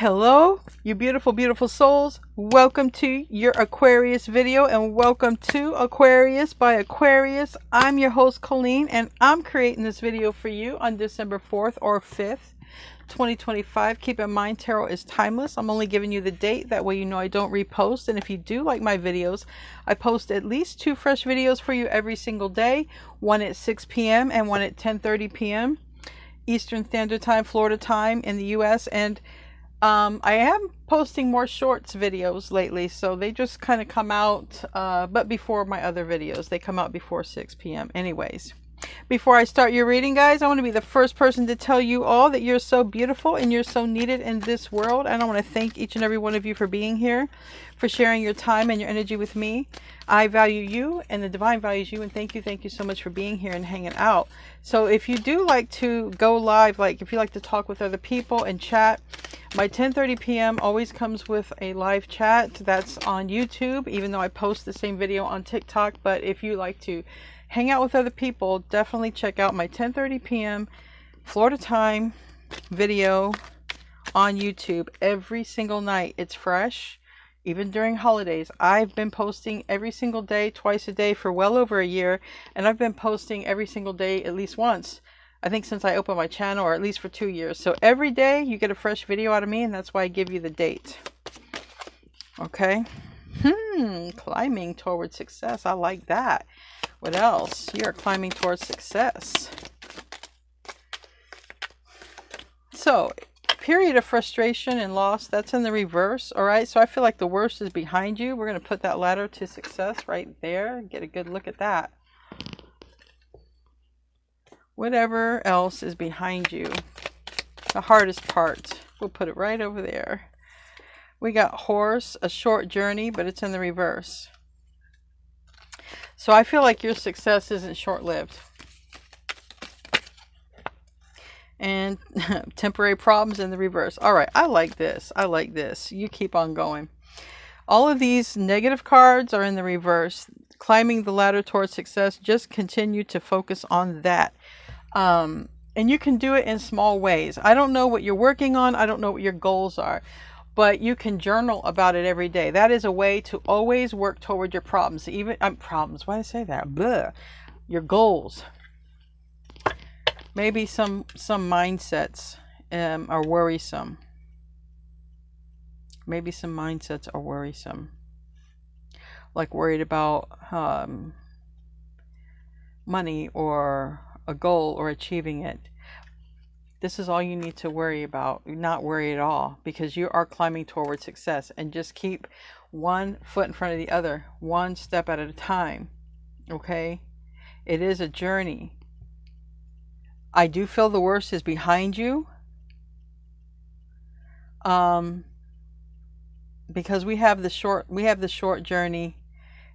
Hello, you beautiful, beautiful souls. Welcome to your Aquarius video and welcome to Aquarius by Aquarius. I'm your host, Colleen, and I'm creating this video for you on December 4th or 5th, 2025. Keep in mind, tarot is timeless. I'm only giving you the date. That way you know I don't repost. And if you do like my videos, I post at least 2 fresh videos for you every single day. One at 6 p.m. and one at 10:30 p.m. Eastern Standard Time, Florida time in the U.S. And I am posting more shorts videos lately, so they just kind of come out, but before my other videos. They come out before 6 p.m. anyways. Before I start your reading, guys, I want to be the first person to tell you all that you're so beautiful and you're so needed in this world. And I want to thank each and every one of you for being here, for sharing your time and your energy with me. I value you and the divine values you, and thank you so much for being here and hanging out. So if you do like to go live, like if you like to talk with other people and chat, my 10:30 p.m. always comes with a live chat. That's on YouTube, even though I post the same video on TikTok. But if you like to hang out with other people, definitely check out my 10:30 p.m. Florida time video on YouTube every single night. It's fresh, even during holidays. I've been posting every single day, twice a day for well over a year, and I've been posting every single day at least once, I think, since I opened my channel, or at least for 2 years. So every day you get a fresh video out of me, and that's why I give you the date. Okay. Climbing toward success. I like that. What else? You're climbing towards success. So, period of frustration and loss, that's in the reverse. All right. So I feel like the worst is behind you. We're going to put that ladder to success right there. Get a good look at that. Whatever else is behind you, the hardest part, we'll put it right over there. We got horse, a short journey, but it's in the reverse. So I feel like your success isn't short-lived. And temporary problems in the reverse. All right, I like this. I like this. You keep on going. All of these negative cards are in the reverse. Climbing the ladder towards success. Just continue to focus on that. And you can do it in small ways. I don't know what you're working on. I don't know what your goals are. But you can journal about it every day. That is a way to always work toward your problems. Even problems. Why did I say that? Blah. Your goals. Maybe some mindsets are worrisome. Maybe some mindsets are worrisome. Like worried about money or a goal or achieving it. This is all you need to worry about. Not worry at all, because you are climbing toward success, and just keep one foot in front of the other, one step at a time. Okay? It is a journey. I do feel the worst is behind you. Because we have the short journey.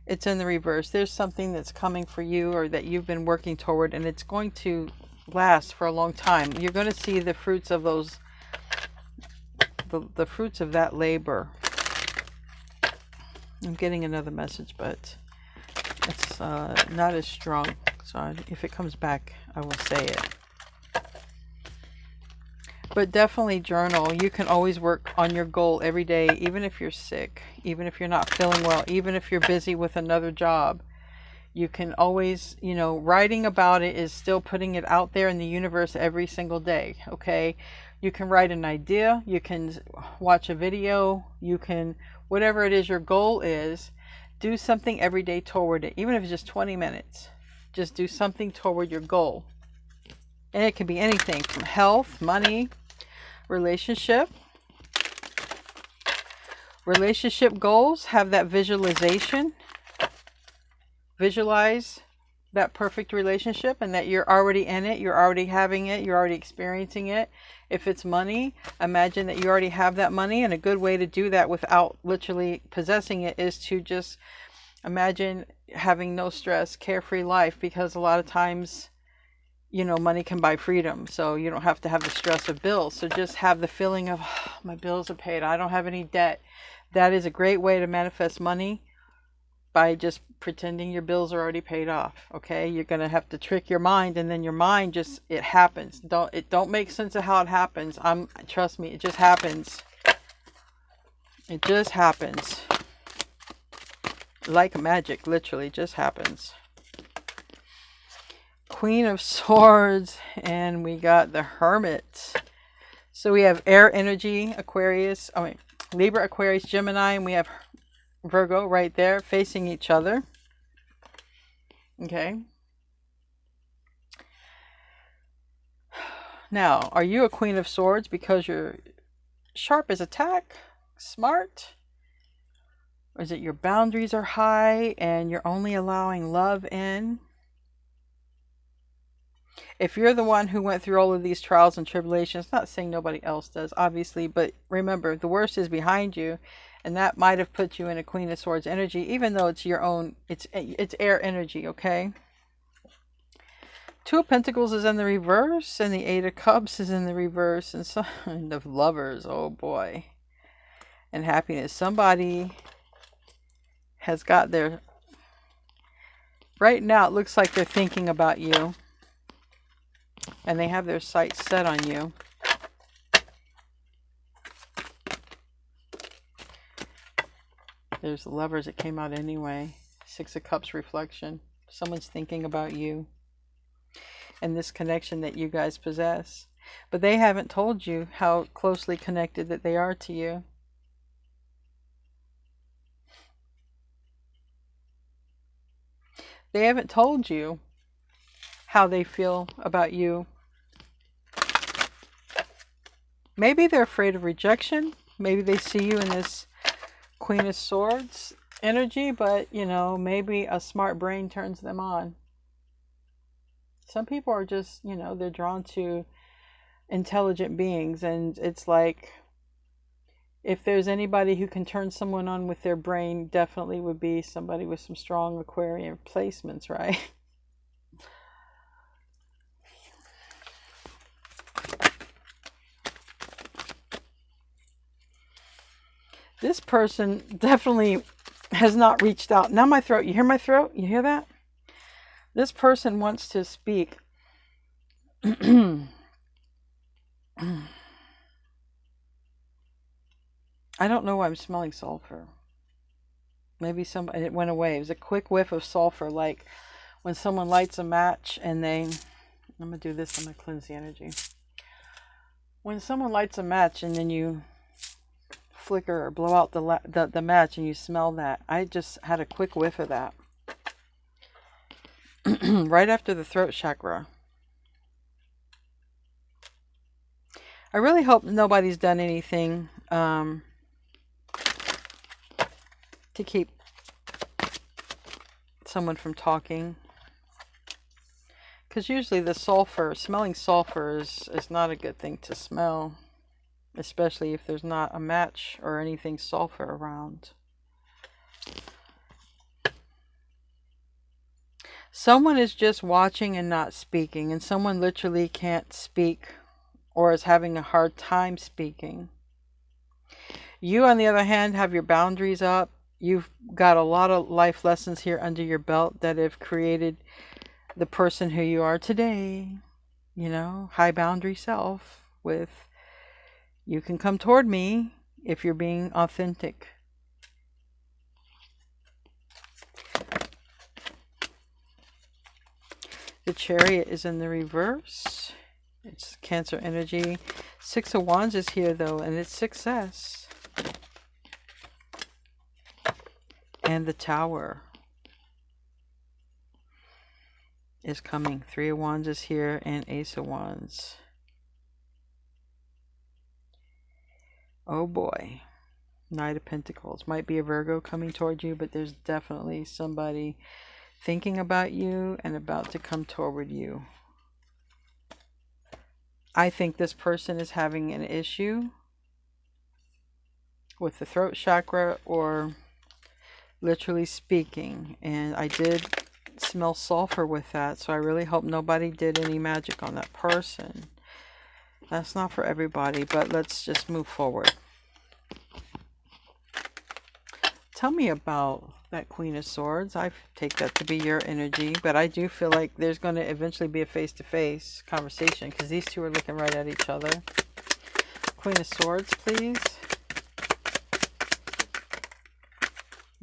It's in the reverse. There's something that's coming for you, or that you've been working toward, and it's going to last for a long time. You're going to see the fruits of those, the fruits of that labor. I'm getting another message, but it's not as strong. So if it comes back, I will say it. But definitely journal. You can always work on your goal every day, even if you're sick, even if you're not feeling well, even if you're busy with another job. You can always, writing about it is still putting it out there in the universe every single day, okay? You can write an idea, you can watch a video, you can, whatever it is your goal is, do something every day toward it, even if it's just 20 minutes. Just do something toward your goal. And it can be anything from health, money, relationship. Relationship goals, have that visualization. Visualize that perfect relationship, and that you're already in it, you're already having it, you're already experiencing it. If it's money, imagine that you already have that money, and a good way to do that without literally possessing it is to just imagine having no stress, carefree life, because a lot of times, money can buy freedom, so you don't have to have the stress of bills. So just have the feeling of, oh, my bills are paid, I don't have any debt. That is a great way to manifest money, by just pretending your bills are already paid off. Okay, you're gonna have to trick your mind, and then your mind just, it happens. Don't make sense of how it happens. Trust me, it just happens. It just happens. Like magic, literally just happens. Queen of Swords, and we got the Hermit. So we have air energy, Aquarius, Libra, Aquarius, Gemini, and we have Virgo right there facing each other. Okay. Now, are you a Queen of Swords because you're sharp as a tack, smart? Or is it your boundaries are high and you're only allowing love in? If you're the one who went through all of these trials and tribulations, not saying nobody else does, obviously, but remember, the worst is behind you, and that might have put you in a Queen of Swords energy, even though it's your own, it's air energy, okay? Two of Pentacles is in the reverse, and the Eight of Cups is in the reverse, and Son of Lovers, oh boy. And Happiness. Somebody has got their... Right now, it looks like they're thinking about you. And they have their sights set on you. There's the Lovers that came out anyway. Six of Cups reflection. Someone's thinking about you. And this connection that you guys possess. But they haven't told you how closely connected that they are to you. They haven't told you how they feel about you. Maybe they're afraid of rejection. Maybe they see you in this Queen of Swords energy, but, you know, maybe a smart brain turns them on. Some people are just, you know, they're drawn to intelligent beings, and it's like, if there's anybody who can turn someone on with their brain, definitely would be somebody with some strong Aquarian placements, right? This person definitely has not reached out. Now my throat, you hear my throat? You hear that? This person wants to speak. I don't know why I'm smelling sulfur. Maybe it went away. It was a quick whiff of sulfur, like when someone lights a match and I'm going to do this, I'm going to cleanse the energy. When someone lights a match and then you flicker or blow out the match and you smell that, I just had a quick whiff of that. Right after the throat chakra. I really hope nobody's done anything to keep someone from talking. Because usually the sulfur, smelling sulfur is not a good thing to smell. Especially if there's not a match or anything sulfur around. Someone is just watching and not speaking, and someone literally can't speak or is having a hard time speaking. You, on the other hand, have your boundaries up. You've got a lot of life lessons here under your belt that have created the person who you are today. You know, high boundary self with, you can come toward me if you're being authentic. The Chariot is in the reverse. It's Cancer energy. Six of Wands is here though, and it's success. And the Tower is coming. Three of Wands is here, and Ace of Wands. Oh boy. Knight of Pentacles. Might be a Virgo coming toward you, but there's definitely somebody thinking about you and about to come toward you. I think this person is having an issue with the throat chakra or literally speaking. And I did smell sulfur with that, so I really hope nobody did any magic on that person. That's not for everybody, but let's just move forward. Tell me about that Queen of Swords. I take that to be your energy, but I do feel like there's going to eventually be a face-to-face conversation because these two are looking right at each other. Queen of Swords, please.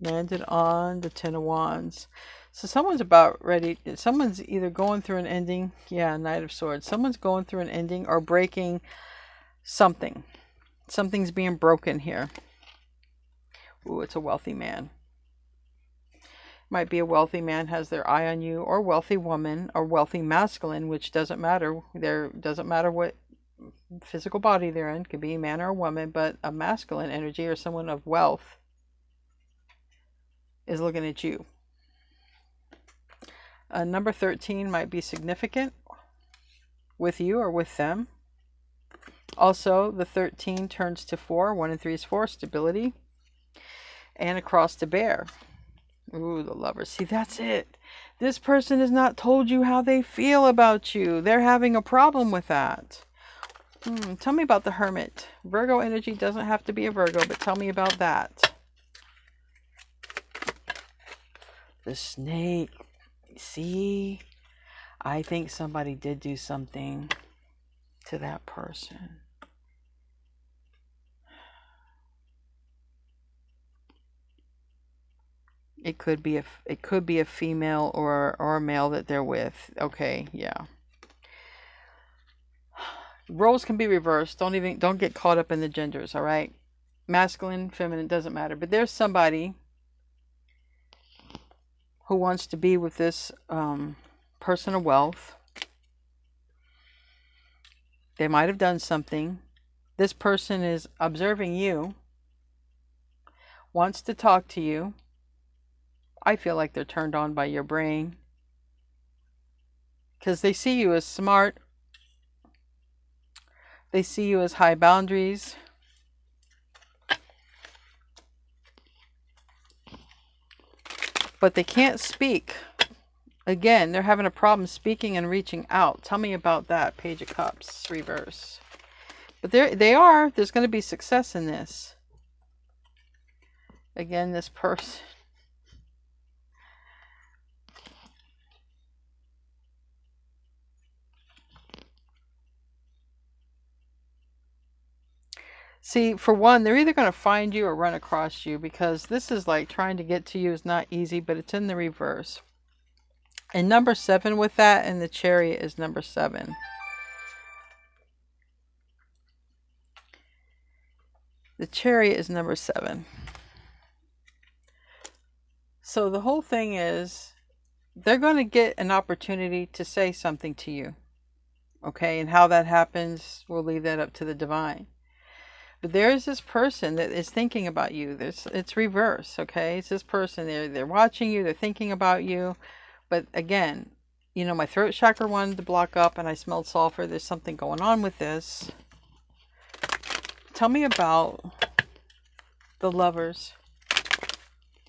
Landed on the Ten of Wands. So someone's about ready. Someone's either going through an ending. Yeah, Knight of Swords. Someone's going through an ending or breaking something. Something's being broken here. Ooh, it's a wealthy man. Might be a wealthy man has their eye on you, or wealthy woman, or wealthy masculine, which doesn't matter. There doesn't matter what physical body they're in. Could be a man or a woman, but a masculine energy or someone of wealth is looking at you. Number 13 might be significant with you or with them. Also, the 13 turns to 4. 1 and 3 is 4, stability. And across the bear. Ooh, the Lovers. See, that's it. This person has not told you how they feel about you. They're having a problem with that. Tell me about the Hermit. Virgo energy doesn't have to be a Virgo, but tell me about that. The Snake. See, I think somebody did do something to that person. It could be a female or a male that they're with. Okay, yeah. Roles can be reversed. Don't get caught up in the genders, all right? Masculine, feminine, doesn't matter. But there's somebody who wants to be with this person of wealth. They might have done something. This person is observing you, wants to talk to you. I feel like they're turned on by your brain because they see you as smart. They see you as high boundaries. But they can't speak. Again, they're having a problem speaking and reaching out. Tell me about that. Page of Cups, reverse. But there's going to be success in this. Again, this person. See, for one, they're either going to find you or run across you, because this is like trying to get to you is not easy, but it's in the reverse. And number 7 with that, and the Chariot is number 7. The Chariot is number 7. So the whole thing is, they're going to get an opportunity to say something to you. Okay, and how that happens, we'll leave that up to the divine. But there's this person that is thinking about you. It's reverse, okay? It's this person, they're watching you, they're thinking about you. But again, you know, my throat chakra wanted to block up and I smelled sulfur. There's something going on with this. Tell me about the Lovers.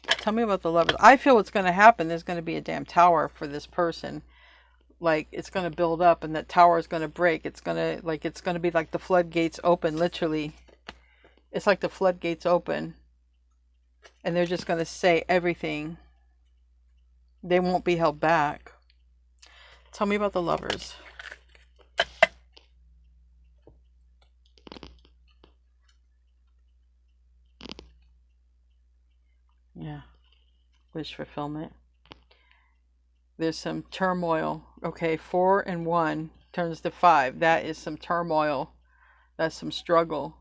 Tell me about the Lovers. I feel what's going to happen. There's going to be a damn tower for this person. Like, it's going to build up and that tower is going to break. It's going to be like the floodgates open, literally. It's like the floodgates open. And they're just going to say everything. They won't be held back. Tell me about the Lovers. Yeah. Wish fulfillment. There's some turmoil. Okay, 4 and 1 turns to 5. That is some turmoil. That's some struggle.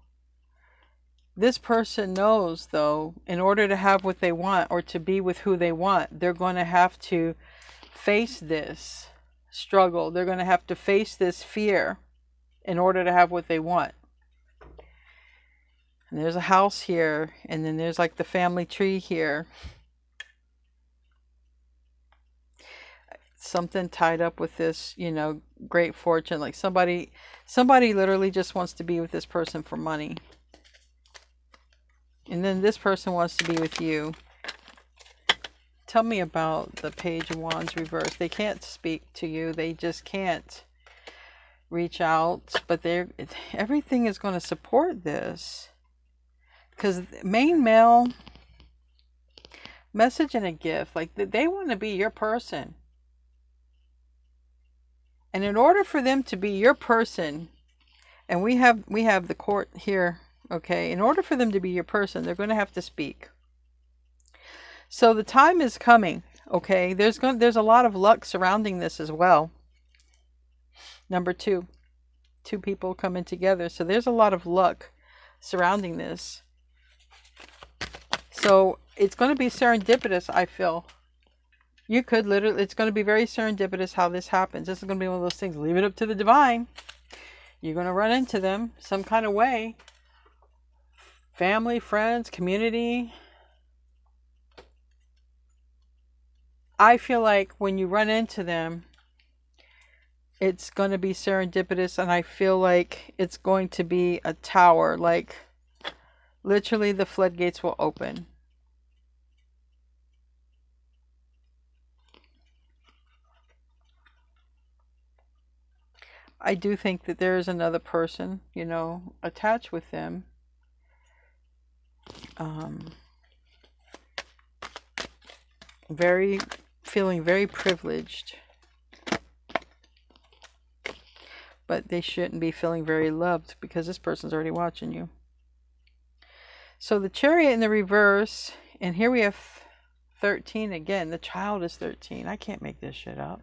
This person knows, though, in order to have what they want or to be with who they want, they're going to have to face this struggle. They're going to have to face this fear in order to have what they want. And there's a house here, and then there's like the family tree here. Something tied up with this, you know, great fortune. Like somebody literally just wants to be with this person for money. And then this person wants to be with you. Tell me about the Page of Wands reverse. They can't speak to you. They just can't reach out. But everything is going to support this. Because main male, message and a gift. Like, they want to be your person. And in order for them to be your person, and we have the court here, okay? In order for them to be your person, they're going to have to speak. So the time is coming. Okay, there's a lot of luck surrounding this as well. Number two, two people coming together. So there's a lot of luck surrounding this. So it's going to be serendipitous, I feel. You could literally, it's going to be very serendipitous how this happens. This is going to be one of those things, leave it up to the divine. You're going to run into them some kind of way. Family, friends, community. I feel like when you run into them, it's going to be serendipitous, and I feel like it's going to be a tower. Like, literally the floodgates will open. I do think that there is another person, you know, attached with them. Feeling very privileged. But they shouldn't be feeling very loved because this person's already watching you. So the Chariot in the reverse, and here we have 13 again. The child is 13. I can't make this shit up.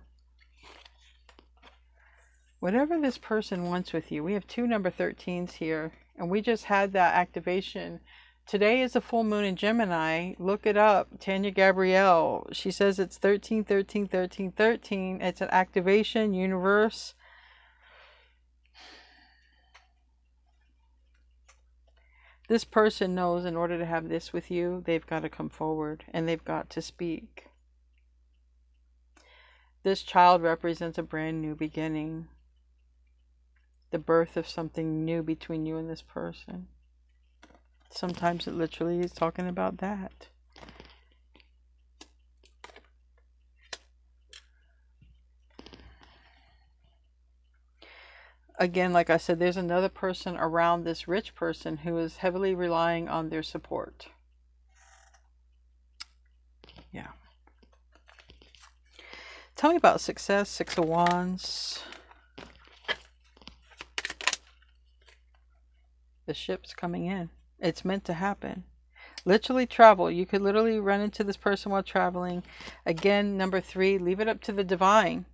Whatever this person wants with you, we have two number 13s here, and we just had that activation. Today is a full moon in Gemini. Look it up. Tanya Gabrielle. She says it's 13, 13, 13, 13. It's an activation, universe. This person knows in order to have this with you, they've got to come forward and they've got to speak. This child represents a brand new beginning. The birth of something new between you and this person. Sometimes it literally is talking about that. Again, like I said, there's another person around this rich person who is heavily relying on their support. Yeah. Tell me about success, Six of Wands. The ship's coming in. It's meant to happen. Literally travel. You could literally run into this person while traveling. Again, number 3, leave it up to the divine.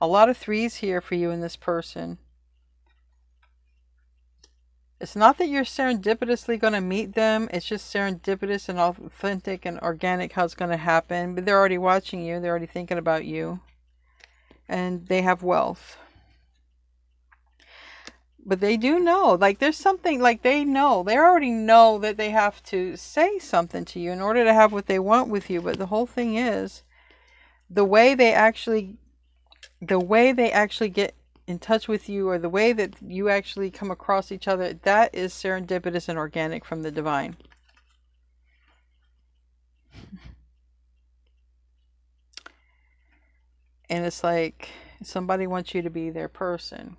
A lot of 3s here for you and this person. It's not that you're serendipitously going to meet them. It's just serendipitous and authentic and organic how it's going to happen. But they're already watching you. They're already thinking about you. And they have wealth. But they do know. Like, there's something, like, they know. They already know that they have to say something to you in order to have what they want with you. But the whole thing is, the way they actually get in touch with you, or the way that you actually come across each other, that is serendipitous and organic from the divine. And it's like somebody wants you to be their person.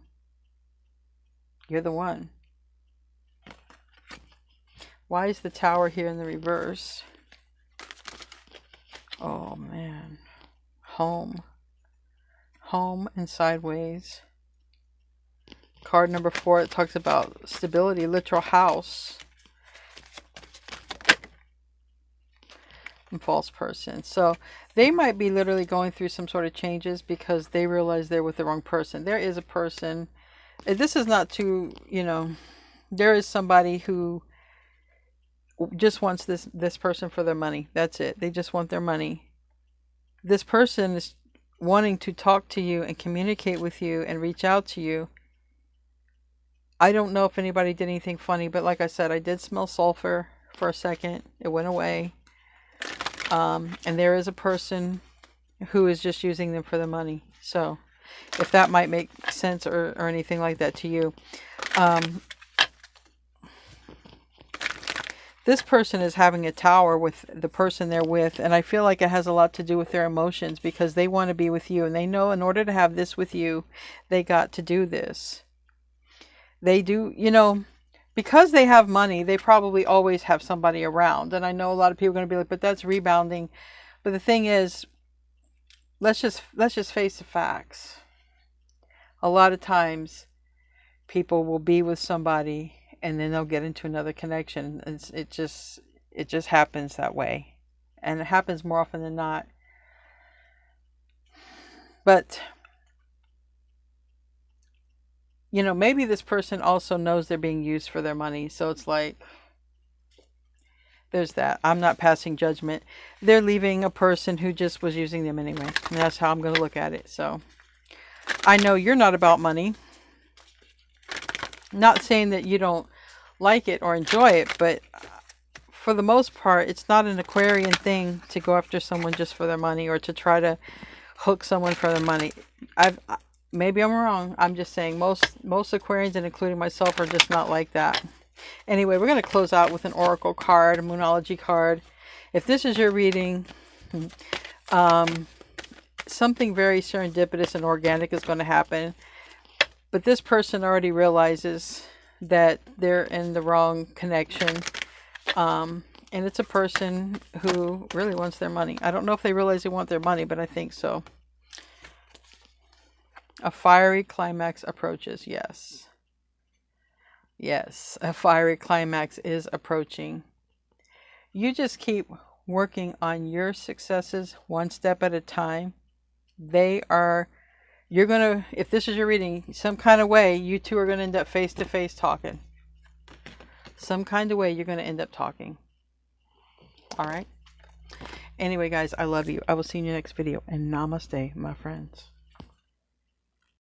You're the one. Why is the Tower here in the reverse? Oh man. Home and sideways. Card number 4, it talks about stability, literal house. And false person. So they might be literally going through some sort of changes because they realize they're with the wrong person. There is a person, this is not to, you know, there is somebody who just wants this person for their money. That's it. They just want their money. This person is wanting to talk to you and communicate with you and reach out to you. I don't know if anybody did anything funny, but like I said, I did smell sulfur for a second. It went away. And there is a person who is just using them for the money. So if that might make sense or anything like that to you. This person is having a tower with the person they're with, and I feel like it has a lot to do with their emotions because they want to be with you, and they know in order to have this with you, they got to do this. They do, you know, because they have money, they probably always have somebody around. And I know a lot of people are going to be like, but that's rebounding. But the thing is, let's just face the facts. A lot of times people will be with somebody and then they'll get into another connection. It just happens that way. And it happens more often than not. But, you know, maybe this person also knows they're being used for their money. So it's like, there's that. I'm not passing judgment. They're leaving a person who just was using them anyway. And that's how I'm going to look at it. So I know you're not about money. Not saying that you don't like it or enjoy it, but for the most part, it's not an Aquarian thing to go after someone just for their money or to try to hook someone for their money. Maybe I'm wrong. I'm just saying most Aquarians, and including myself, are just not like that. Anyway, we're going to close out with an oracle card, a moonology card. If this is your reading, something very serendipitous and organic is going to happen. But this person already realizes that they're in the wrong connection. And it's a person who really wants their money. I don't know if they realize they want their money, but I think so. A fiery climax approaches. Yes. Yes, a fiery climax is approaching. You just keep working on your successes one step at a time. You're going to, if this is your reading, some kind of way, you two are going to end up face to face talking. Some kind of way you're going to end up talking. All right. Anyway, guys, I love you. I will see you in the next video. And namaste, my friends.